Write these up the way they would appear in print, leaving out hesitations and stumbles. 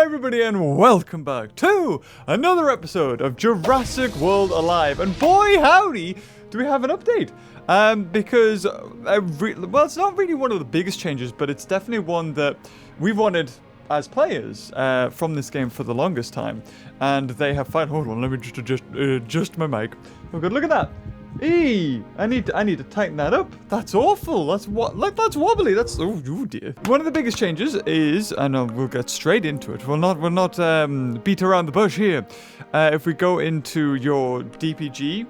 everybody, and welcome back to another episode of Jurassic World Alive. And boy howdy, do we have an update. Because, well, it's not really one of the biggest changes, but it's definitely one that we wanted as players from this game for the longest time. And they have found, hold on, let me just adjust my mic. Oh god, look at that. I need to tighten that up. That's awful. That's wobbly. That's oh dear. One of the biggest changes is, and we'll get straight into it. We'll not beat around the bush here. If we go into your DPG,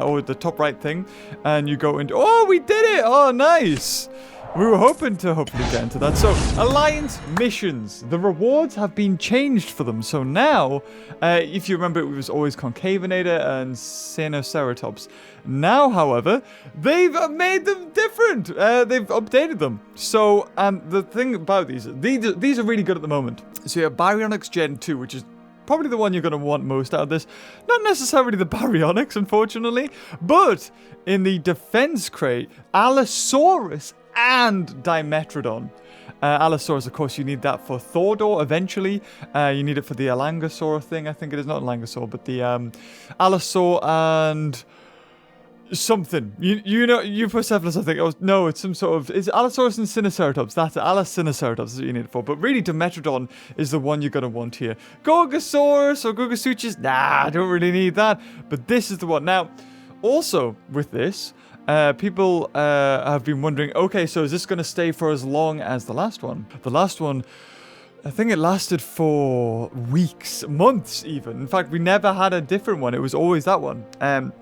or the top right thing, and you go into, oh, we did it. Oh, nice. We were hoping to hopefully get into that. So, Alliance missions. The rewards have been changed for them. So now, if you remember, it was always Concavenator and Sinoceratops. Now, however, they've made them different. They've updated them. So, the thing about these are really good at the moment. So you have Baryonyx Gen 2, which is probably the one you're going to want most out of this. Not necessarily the Baryonyx, unfortunately, but in the defense crate, Allosaurus and Dimetrodon. Allosaurus, of course, you need that for Thordor eventually. You need it for the Alangosaur thing, I think it is. Not Alangosaur, but the Allosaur and something. You know, Euprocephalus, I think. Oh, no, it's some sort of... It's Allosaurus and Sinoceratops. That's it. Allosinceratops is what you need it for. But really, Dimetrodon is the one you're going to want here. Gorgosaurus or Gorgosuchus, nah, I don't really need that. But this is the one. Now, also with this... people have been wondering, okay, so is this going to stay for as long as the last one? The last one, I think it lasted for weeks, months even. In fact, we never had a different one. It was always that one.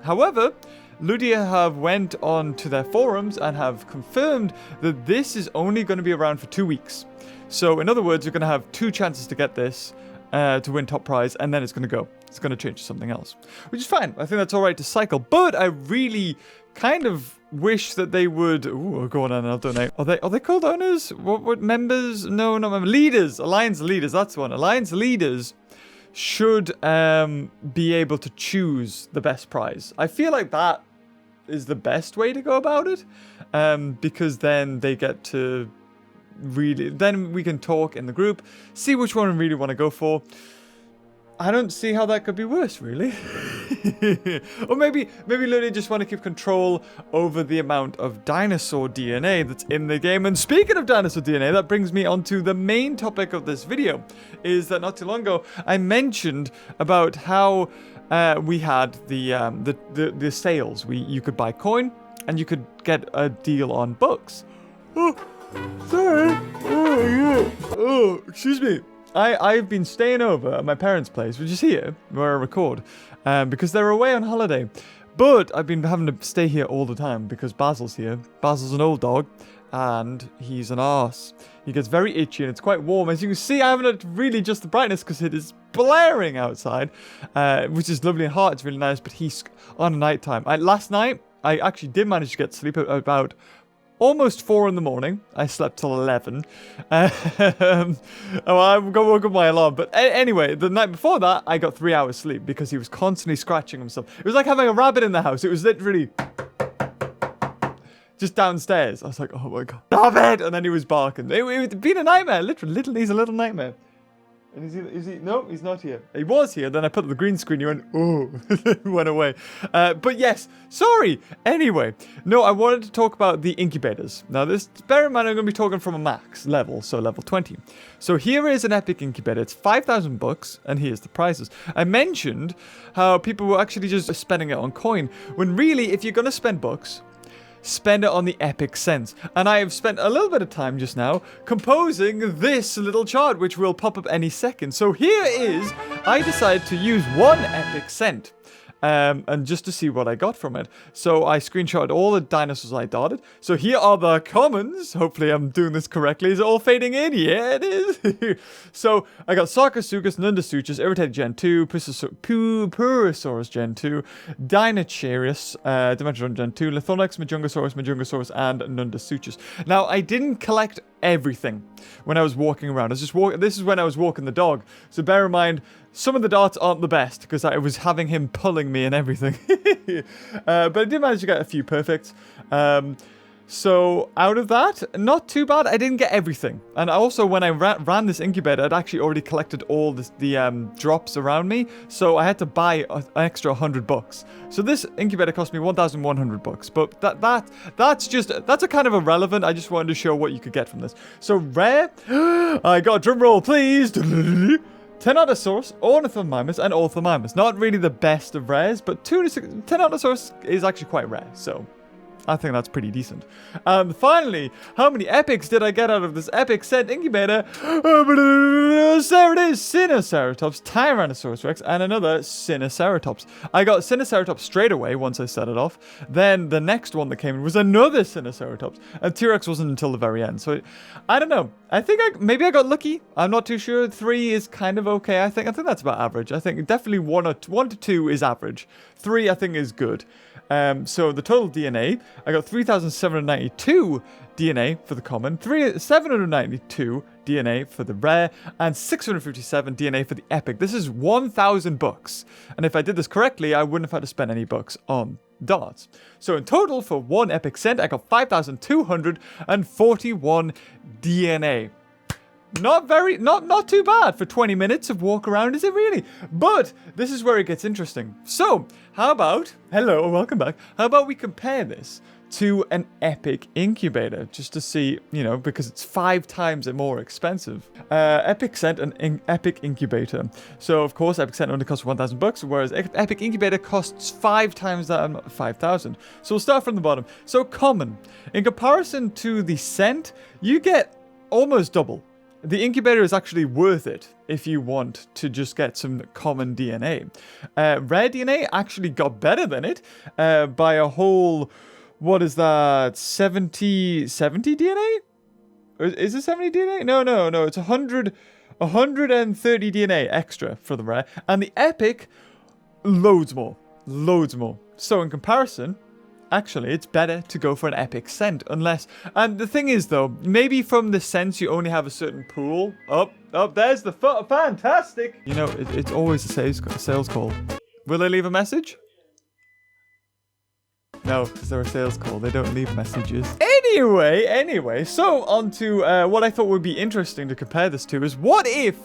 However, Ludia have went on to their forums and have confirmed that this is only going to be around for 2 weeks. So, in other words, you're going to have 2 chances to get this to win top prize, and then it's going to go. It's going to change to something else, which is fine. I think that's all right to cycle, but I really kind of wish that they would... Ooh, go on and I'll donate. Are they called owners? What members? No, not members. Leaders. Alliance leaders. That's one. Alliance leaders should be able to choose the best prize. I feel like that is the best way to go about it, because then they get to really... Then we can talk in the group, see which one we really want to go for. I don't see how that could be worse, really. Or maybe Lily just want to keep control over the amount of dinosaur DNA that's in the game. And speaking of dinosaur DNA, that brings me on to the main topic of this video, is that not too long ago, I mentioned about how we had the sales. You could buy coin, and you could get a deal on books. Oh, sorry. Oh, yeah. Oh, excuse me. I've been staying over at my parents' place, which is here, where I record, because they're away on holiday. But I've been having to stay here all the time because Basil's here. Basil's an old dog, and he's an arse. He gets very itchy, and it's quite warm. As you can see, I haven't really adjusted the brightness because it is blaring outside, which is lovely and hot. It's really nice, but he's on night time. Last night, I actually did manage to get sleep at about... almost 4 in the morning. I slept till 11. I woke up my alarm. But anyway, the night before that, I got 3 hours sleep because he was constantly scratching himself. It was like having a rabbit in the house. It was literally just downstairs. I was like, oh my god, stop it! And then he was barking. It'd been a nightmare. Literally, he's a little nightmare. And is he? No, he's not here. He was here. Then I put up the green screen. He went, oh, went away. But yes, sorry. Anyway, no, I wanted to talk about the incubators. Now, bear in mind, I'm going to be talking from a max level, so level 20. So here is an epic incubator. It's 5,000 bucks, and here's the prizes. I mentioned how people were actually just spending it on coin, when really, if you're going to spend bucks, spend it on the epic sense. And I have spent a little bit of time just now composing this little chart, which will pop up any second. So here is, I decided to use 1 epic cent. And just to see what I got from it. So I screenshotted all the dinosaurs I dotted. So here are the commons. Hopefully I'm doing this correctly. Is it all fading in? Yeah, it is. So I got Sarcosuchus, Nundasuchus, Irritated Gen 2, Purosaurus Gen 2, Dinocharius, Dimetrodon Gen 2, Lithonyx, Majungasaurus, and Nundasuchus. Now, I didn't collect everything when I was walking around. This is when I was walking the dog. So bear in mind, some of the darts aren't the best because I was having him pulling me and everything. But I did manage to get a few perfect. So out of that, not too bad. I didn't get everything. And also when I ran this incubator, I'd actually already collected all the drops around me. So I had to buy an extra $100. So this incubator cost me 1,100 bucks. But that's a kind of irrelevant. I just wanted to show what you could get from this. So rare, I got drum roll, please. Tyrannosaurus, Ornithomimus, and Orthomimus. Not really the best of rares, but Tyrannosaurus is actually quite rare. So I think that's pretty decent. And finally, how many epics did I get out of this epic scent incubator? There it is, Sinoceratops, Tyrannosaurus Rex, and another Sinoceratops. I got Sinoceratops straight away once I set it off. Then the next one that came in was another Sinoceratops, and T-Rex wasn't until the very end. So I don't know. I think maybe I got lucky. I'm not too sure. 3 is kind of okay. I think that's about average. I think definitely 1 to 2 is average. 3 I think is good. So the total DNA, I got 3,792 DNA for the common, 792 DNA for the rare, and 657 DNA for the epic. This is 1,000 bucks. And if I did this correctly, I wouldn't have had to spend any bucks on darts. So in total, for one epic scent, I got 5,241 DNA. Not too bad for 20 minutes of walk around, is it really? But this is where it gets interesting. So, how about, hello, welcome back. How about we compare this to an epic incubator, just to see, you know, because it's 5 times more expensive. Epic Scent and Epic Incubator. So, of course, Epic Scent only costs 1,000 bucks, whereas Epic Incubator costs 5 times that, 5,000. So, we'll start from the bottom. So, common. In comparison to the Scent, you get almost double. The incubator is actually worth it if you want to just get some common DNA. Rare DNA actually got better than it by a whole, what is that, 70 DNA? Or is it 70 DNA? No, it's 130 DNA extra for the rare. And the epic, loads more. So in comparison, actually, it's better to go for an epic scent, unless... And the thing is, though, maybe from the scents you only have a certain pool. Oh, there's the... Fantastic! You know, it's always a sales call. Will they leave a message? No, because they're a sales call. They don't leave messages. Anyway, so on to what I thought would be interesting to compare this to is, what if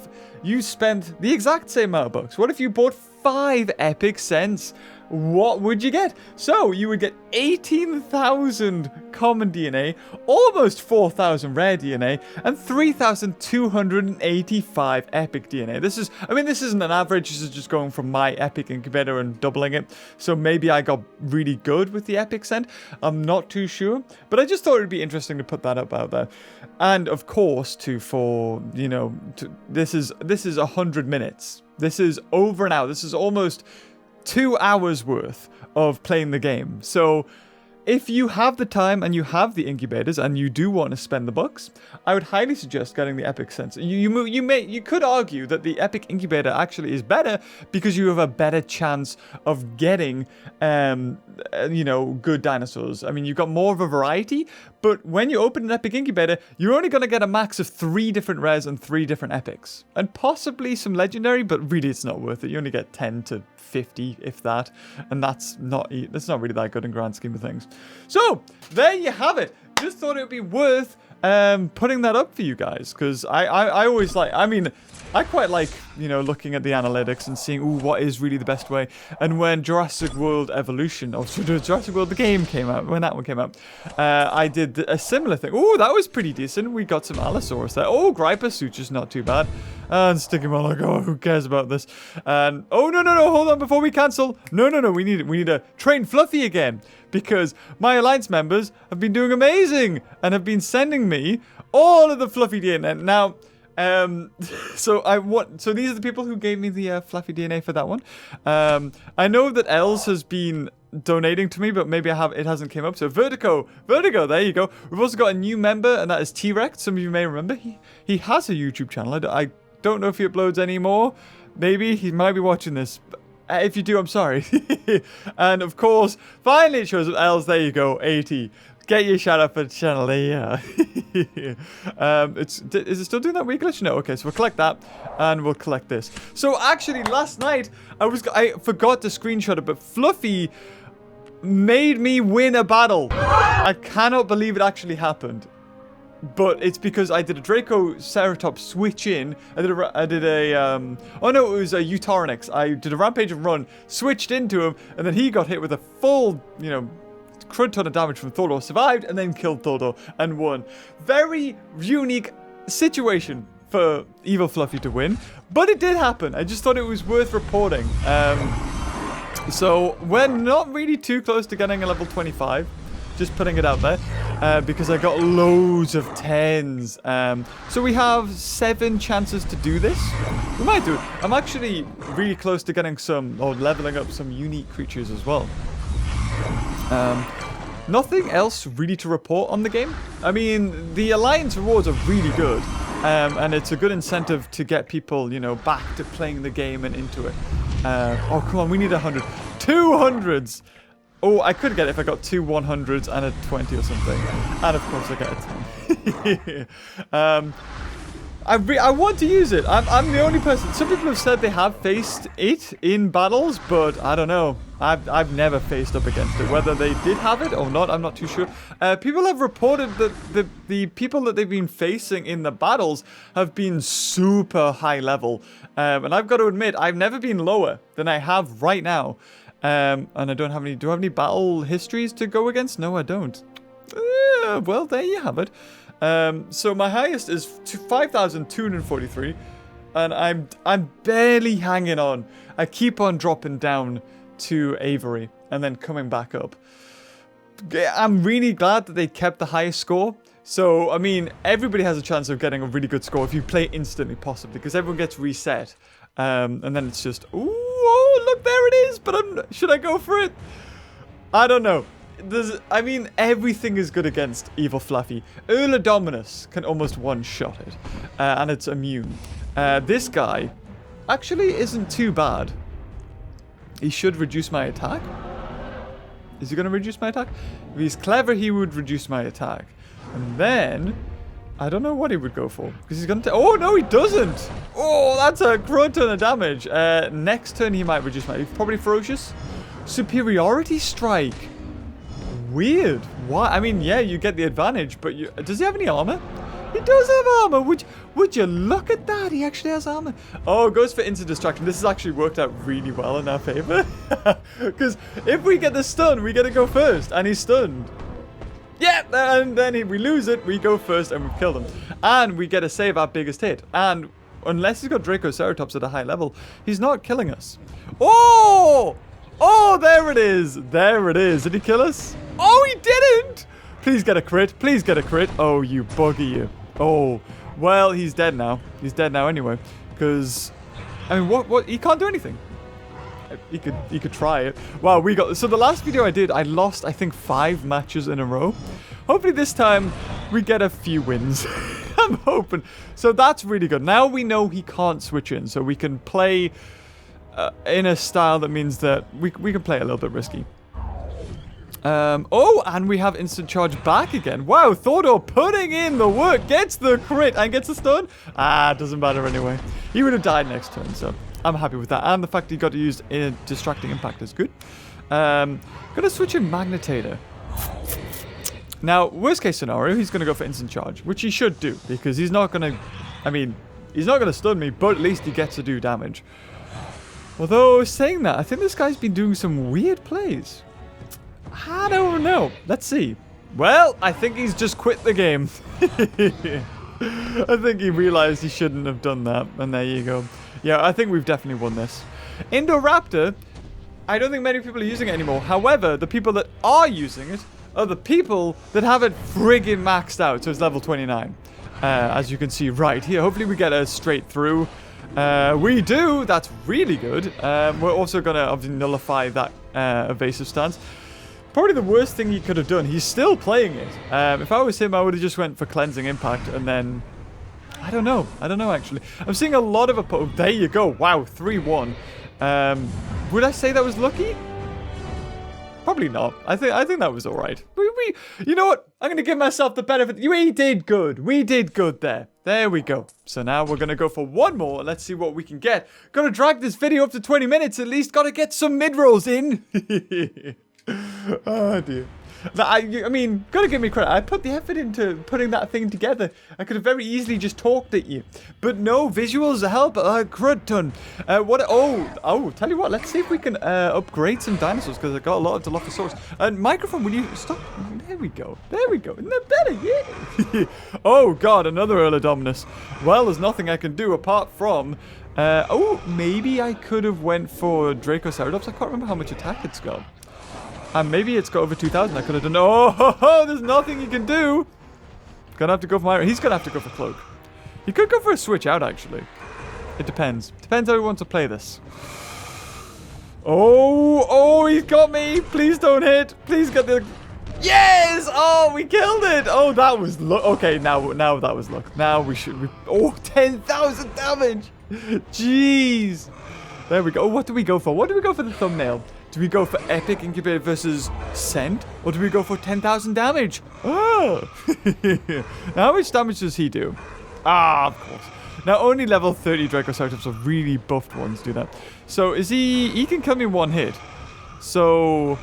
you spent the exact same amount of bucks? What if you bought 5 epic scents? What would you get? So, you would get 18,000 common DNA, almost 4,000 rare DNA, and 3,285 epic DNA. This isn't an average, this is just going from my epic incubator and doubling it. So maybe I got really good with the epic scent. I'm not too sure. But I just thought it'd be interesting to put that up out there. And of course, this is 100 minutes. This is over an hour. This is almost 2 hours worth of playing the game. So if you have the time and you have the incubators and you do want to spend the bucks, I would highly suggest getting the epic scent. You could argue that the epic incubator actually is better because you have a better chance of getting good dinosaurs. I mean, you've got more of a variety, but when you open an epic incubator, you're only going to get a max of 3 different rares and 3 different epics, and possibly some legendary, but really it's not worth it. You only get 10 to 50, if that, and that's not really that good in grand scheme of things. So there you have it. Just thought it would be worth putting that up for you guys, because I always like, I quite like, looking at the analytics and seeing, what is really the best way. And when Jurassic World Evolution, or Jurassic World the game came out, when that one came out, I did a similar thing. Oh, that was pretty decent. We got some Allosaurus there. Oh, Griper Suture's not too bad. And stick him on like, who cares about this? And oh, no, hold on before we cancel. No, we need to train Fluffy again, because my Alliance members have been doing amazing and have been sending me all of the Fluffy DNA. Now, so these are the people who gave me the Fluffy DNA for that one. I know that Els has been donating to me, but maybe it hasn't came up. So Vertigo, there you go. We've also got a new member, and that is T-Rex. Some of you may remember. He has a YouTube channel. I don't know if he uploads anymore. Maybe he might be watching this. If you do, I'm sorry. And of course, finally it shows up Els. There you go, 80. Get your shout out for the channel. There you are. Is it still doing that weird glitch? No. Okay, so we'll collect that, and we'll collect this. So actually, last night I forgot to screenshot it, but Fluffy made me win a battle. I cannot believe it actually happened. But it's because I did a Dracoceratops switch in. I did a oh no, it was a Utaronix. I did a Rampage and Run, switched into him, and then he got hit with a full, you know, crud ton of damage from Thordor, survived, and then killed Thordor and won. Very unique situation for Evil Fluffy to win, but it did happen. I just thought it was worth reporting. So we're not really too close to getting a level 25. Just putting it out there, because I got loads of 10s. So we have 7 chances to do this. We might do it. I'm actually really close to getting some, or leveling up some unique creatures as well. Nothing else really to report on the game. I mean, the Alliance rewards are really good. And it's a good incentive to get people, you know, back to playing the game and into it. Oh, come on, we need 100. 200s! Oh, I could get it if I got 2 100s and a 20 or something. And of course I get a 10. I want to use it. I'm the only person. Some people have said they have faced it in battles, but I don't know. I've never faced up against it. Whether they did have it or not, I'm not too sure. People have reported that the people that they've been facing in the battles have been super high level. And I've got to admit, I've never been lower than I have right now. And I don't have any... Do I have any battle histories to go against? No, I don't. Well, there you have it. So my highest is 5,243. And I'm barely hanging on. I keep on dropping down to Avery. And then coming back up. I'm really glad that they kept the highest score. So, I mean, everybody has a chance of getting a really good score if you play instantly, possibly. Because everyone gets reset. And then it's just... Ooh. Oh, look, there it is, but should I go for it? I don't know. I mean, everything is good against Evil Fluffy. Isla Dominus can almost one-shot it, and it's immune. This guy actually isn't too bad. He should reduce my attack. Is he going to reduce my attack? If he's clever, he would reduce my attack. And then... I don't know what he would go for. Because he's going to... Oh, no, he doesn't. Oh, that's a crud ton of damage. Next turn, he might reduce my... Probably Ferocious. Superiority Strike. Weird. Why? I mean, yeah, you get the advantage, but you... Does he have any armor? He does have armor. Would you look at that? He actually has armor. Oh, goes for instant distraction. This has actually worked out really well in our favor. Because if we get the stun, we get to go first. And he's stunned. Yeah, and then if we lose it, we go first and we've killed him. And we get to save our biggest hit. And unless he's got Dracoceratops at a high level, he's not killing us. Oh! Oh, there it is. There it is. Did he kill us? Oh, he didn't! Please get a crit. Please get a crit. Oh, you bugger you. Oh, well, he's dead now. He's dead now anyway. Because, I mean, what? He can't do anything. He could try it. Wow, we got... So the last video I did, I lost, I think, 5 matches in a row. Hopefully this time we get a few wins. I'm hoping. So that's really good. Now we know he can't switch in. So we can play in a style that means that we can play a little bit risky. Oh, and we have instant charge back again. Wow, Thordor putting in the work. Gets the crit and gets the stun. Ah, doesn't matter anyway. He would have died next turn, so... I'm happy with that. And the fact he got to use a distracting impact is good. Gonna switch in Magnetator. Now, worst case scenario, he's gonna go for instant charge, which he should do, because he's not gonna... I mean, he's not gonna stun me, but at least he gets to do damage. Although, saying that, I think this guy's been doing some weird plays. I don't know. Let's see. Well, I think he's just quit the game. I think he realized he shouldn't have done that, and there you go. Yeah, I think we've definitely won this. Indoraptor, I don't think many people are using it anymore. However, the people that are using it are the people that have it friggin' maxed out. So it's level 29. As you can see right here. Hopefully we get a straight through. We do. That's really good. We're also going to obviously nullify that evasive stance. Probably the worst thing he could have done. He's still playing it. If I was him, I would have just went for cleansing impact and then... I don't know. I don't know, actually. I'm seeing a lot of... Oh, there you go. Wow, 3-1. Would I say that was lucky? Probably not. I think that was all right. You know what? I'm going to give myself the benefit. We did good. We did good there. There we go. So now we're going to go for one more. Let's see what we can get. Got to drag this video up to 20 minutes at least. Got to get some mid-rolls in. Oh, dear. I mean, gotta give me credit. I put the effort into putting that thing together. I could have very easily just talked at you. But no, visuals help a crud ton. Tell you what, let's see if we can upgrade some dinosaurs, because I got a lot of Dilophosaurus. And microphone, will you stop? There we go. There we go. Isn't that better? Yeah. Oh, God, another Earlodominus. Well, there's nothing I can do apart from... maybe I could have went for Dracoceratops. I can't remember how much attack it's got. Maybe it's got over 2,000. I could have done... Oh, there's nothing he can do. Gonna have to go for my... He's gonna have to go for Cloak. He could go for a switch out, actually. It depends. Depends how he wants to play this. Oh, he's got me. Please don't hit. Please get the... Yes! Oh, we killed it. Oh, that was luck. Okay, now that was luck. Now we should... Oh, 10,000 damage. Jeez. There we go. Oh, what do we go for? What do we go for the thumbnail? Do we go for epic incubator versus scent? Or do we go for 10,000 damage? Oh. Now, how much damage does he do? Of course. Now, only level 30 Dracoceratops of really buffed ones do that. So, is he can kill me in one hit. So,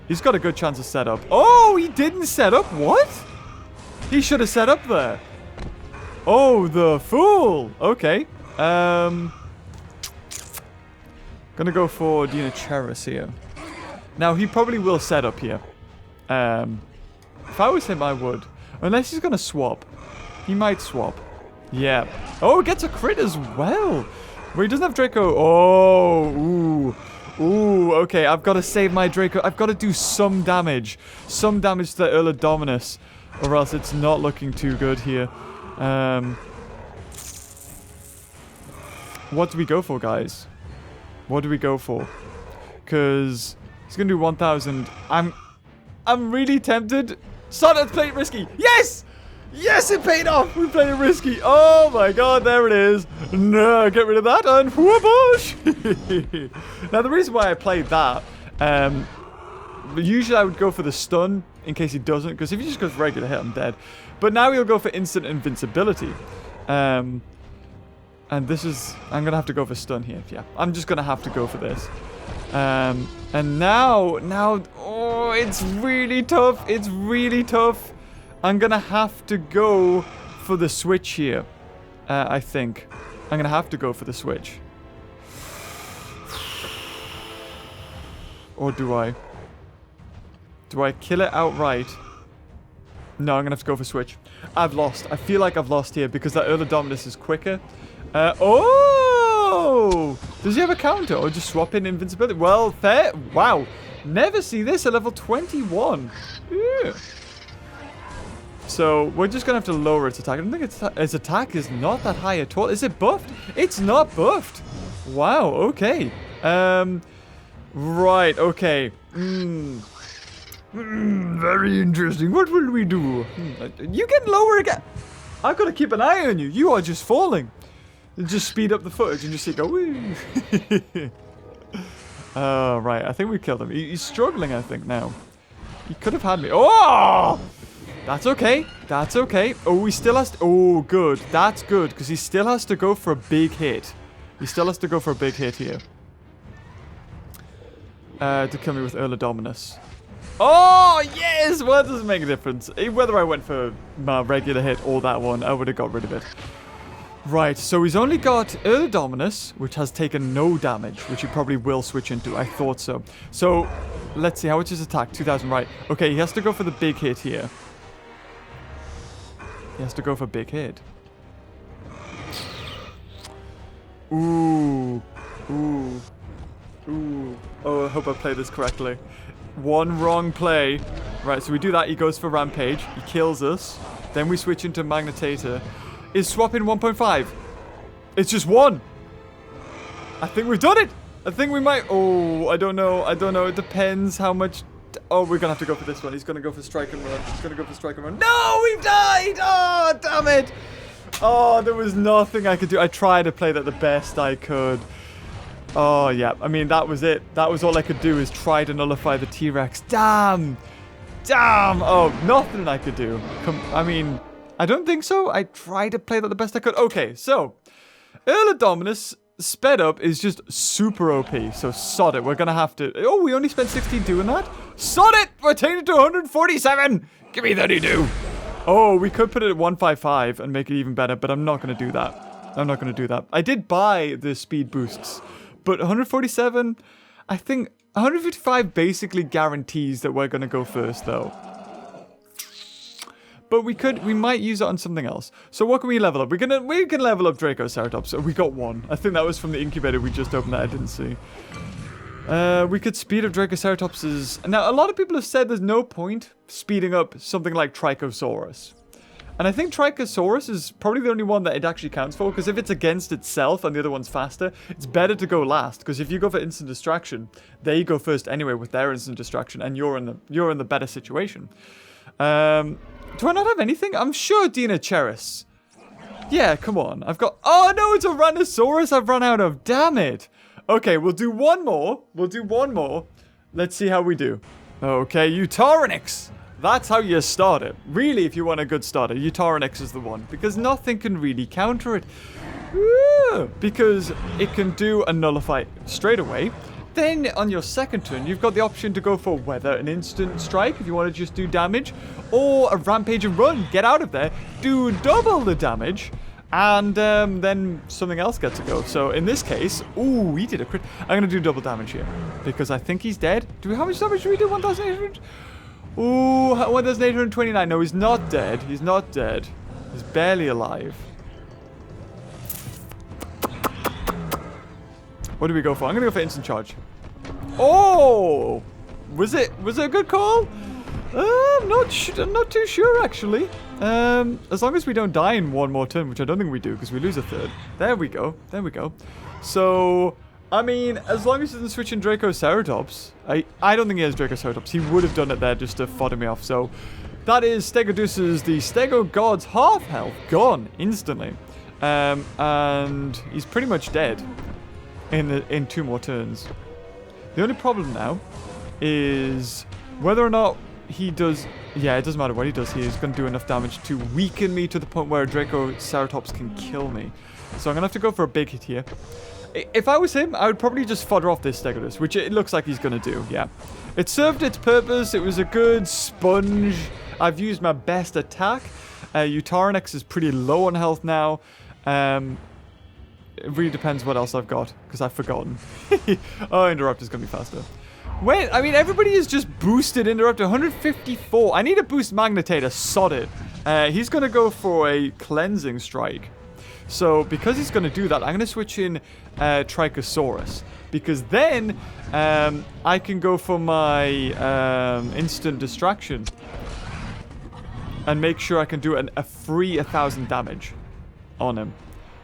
he's got a good chance of setup. Oh, he didn't set up? What? He should have set up there. Oh, the fool. Okay. Gonna go for Dinosaurs here. Now, he probably will set up here. If I was him, I would. Unless he's gonna swap. He might swap. Yeah. Oh, it gets a crit as well. Where he doesn't have Draco. Oh, ooh, okay. I've got to save my Draco. I've got to do some damage. Some damage to the Earlodominus. Or else it's not looking too good here. What do we go for, guys? What do we go for? Because he's going to do 1,000. I'm really tempted. Let's play it risky. Yes! Yes, it paid off. We played it risky. Oh my God, there it is. No, get rid of that and whoosh. Now, the reason why I played that, usually I would go for the stun in case he doesn't, because if he just goes regular hit, I'm dead. But now he'll go for instant invincibility. And this is... I'm going to have to go for stun here. Yeah, I'm just going to have to go for this. And now... Oh, it's really tough. It's really tough. I'm going to have to go for the switch here. I think. I'm going to have to go for the switch. Or do I? Do I kill it outright? No, I'm going to have to go for switch. I've lost. I feel like I've lost here because that Earlodominus is quicker. Oh! Does he have a counter or just swap in invincibility? Well, fair. Wow. Never see this at level 21. Yeah. So, we're just going to have to lower its attack. I don't think its attack is not that high at all. Is it buffed? It's not buffed. Wow, okay. Right, okay. Very interesting. What will we do? You get lower again. I've got to keep an eye on you. You are just falling. Just speed up the footage and just see go. Woo. Right. I think we killed him. He's struggling, I think, now. He could have had me. Oh! That's okay. That's okay. Oh, he still has to... Oh, good. That's good, because he still has to go for a big hit. He still has to go for a big hit here. To kill me with Earlodominus. Oh, yes! Well, it doesn't make a difference. Whether I went for my regular hit or that one, I would have got rid of it. Right, so he's only got Earlodominus, which has taken no damage, which he probably will switch into. I thought so. So, let's see. How much is attack? 2,000, right. Okay, he has to go for the big hit here. He has to go for big hit. Ooh. Ooh. Ooh. Oh, I hope I played this correctly. One wrong play. Right, so we do that. He goes for Rampage. He kills us. Then we switch into Magnetator. Is swapping 1.5? It's just one. I think we've done it. I think we might... Oh, I don't know. I don't know. It depends how much... Oh, we're going to have to go for this one. He's going to go for strike and run. He's going to go for strike and run. No, we've died. Oh, damn it. Oh, there was nothing I could do. I tried to play that the best I could. Oh, yeah. I mean, that was it. That was all I could do is try to nullify the T-Rex. Damn. Damn. Oh, nothing I could do. I mean, I don't think so. I tried to play that the best I could. Okay, so Earlodominus sped up is just super OP. So sod it. We're going to have to... Oh, we only spent 16 doing that? Sod it! We're taking it to 147! Give me 32! Oh, we could put it at 155 and make it even better, but I'm not going to do that. I'm not going to do that. I did buy the speed boosts, but 147, I think 155 basically guarantees that we're going to go first, though. But we might use it on something else. So what can we level up? We can level up Dracoceratops. We got one. I think that was from the incubator we just opened that I didn't see. We could speed up Dracoceratops's... Now, a lot of people have said there's no point speeding up something like Trichosaurus. And I think Trichosaurus is probably the only one that it actually counts for, because if it's against itself and the other one's faster, it's better to go last, because if you go for instant distraction, they go first anyway with their instant distraction, and you're in the better situation. Do I not have anything? I'm sure Dinocheris. Yeah, come on. I've got... Oh, no, it's a Rhinoceros I've run out of. Damn it. Okay, we'll do one more. Let's see how we do. Okay, Utarinix. That's how you start it. Really, if you want a good starter, Utarinix is the one. Because nothing can really counter it. Woo! Because it can do a nullify straight away. Then, on your second turn, you've got the option to go for whether an instant strike, if you want to just do damage, or a rampage and run. Get out of there, do double the damage, and then something else gets to go. So, in this case, ooh, he did a crit. I'm going to do double damage here, because I think he's dead. How much damage do we do? 1,800? Ooh, 1,829. No, he's not dead. He's not dead. He's barely alive. What do we go for? I'm going to go for instant charge. Oh! Was it a good call? I'm not too sure, actually. As long as we don't die in one more turn, which I don't think we do, because we lose a third. There we go. So, I mean, as long as he doesn't switch in Dracoceratops, I don't think he has Dracoceratops. He would have done it there just to fodder me off. So, that is Stegodous's, the Stego God's half health, gone instantly. And he's pretty much dead in 2 more turns. The only problem now is whether or not he does... Yeah, it doesn't matter what he does. He is going to do enough damage to weaken me to the point where Dracoceratops can kill me. So I'm going to have to go for a big hit here. If I was him, I would probably just fodder off this Stegodos, which it looks like he's going to do, yeah. It served its purpose. It was a good sponge. I've used my best attack. Utarinix is pretty low on health now. It really depends what else I've got, because I've forgotten. Oh, Interrupt is going to be faster. Wait, I mean, everybody is just boosted Interrupt 154. I need a boost Magnetator, sod it. He's going to go for a Cleansing Strike. So, because he's going to do that, I'm going to switch in Trichosaurus. Because then, I can go for my Instant Distraction. And make sure I can do a free 1,000 damage on him.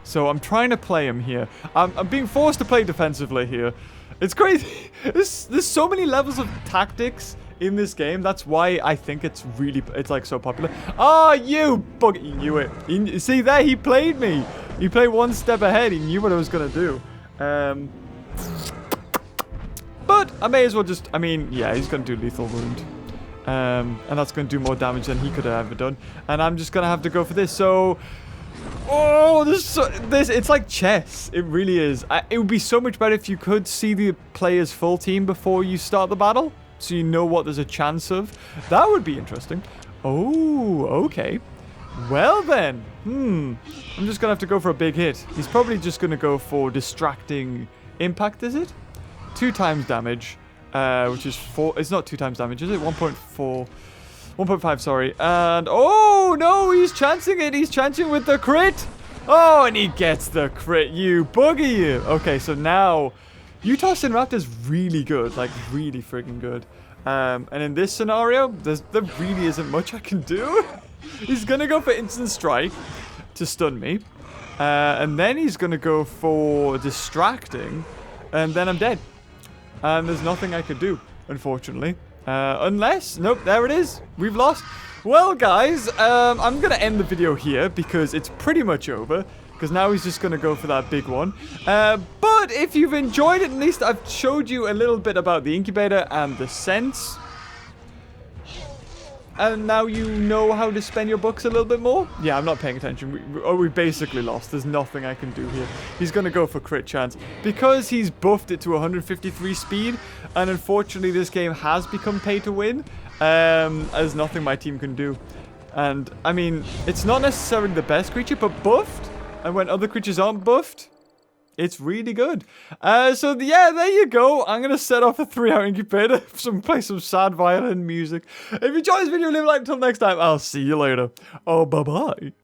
So I'm trying to play him here. I'm being forced to play defensively here. It's crazy. There's so many levels of tactics in this game. That's why I think it's like so popular. Oh, you bug! He knew it. See there, he played me. He played one step ahead. He knew what I was gonna do. But I may as well just. I mean, yeah, he's gonna do lethal wound. And that's gonna do more damage than he could have ever done. And I'm just gonna have to go for this. So. Oh, it's like chess. It really is. It would be so much better if you could see the player's full team before you start the battle, so you know what there's a chance of. That would be interesting. Oh, okay. Well then. I'm just gonna have to go for a big hit. He's probably just gonna go for distracting impact, is it? 2 times damage, which is 4. It's not 2 times damage, is it? 1.4. 1.5, sorry. And, oh, no, he's chancing it. He's chancing with the crit. Oh, and he gets the crit. You boogie you. Okay, so now, Utah's Raptor is really good. Like, really freaking good. And in this scenario, there really isn't much I can do. He's going to go for Instant Strike to stun me. And then he's going to go for Distracting. And then I'm dead. And there's nothing I could do, unfortunately. Unless, nope, there it is. We've lost. Well, guys, I'm going to end the video here because it's pretty much over. Because now he's just going to go for that big one. But if you've enjoyed it, at least I've showed you a little bit about the incubator and the sense. and now you know how to spend your bucks a little bit more? Yeah, I'm not paying attention. We basically lost. There's nothing I can do here. He's going to go for crit chance. Because he's buffed it to 153 speed, and unfortunately this game has become pay to win, there's nothing my team can do. And, I mean, it's not necessarily the best creature, but buffed, and when other creatures aren't buffed, it's really good. So yeah, there you go. I'm gonna set off a 3-hour incubator. Play some sad violin music. If you enjoyed this video, leave a like. Until next time, I'll see you later. Oh, bye bye.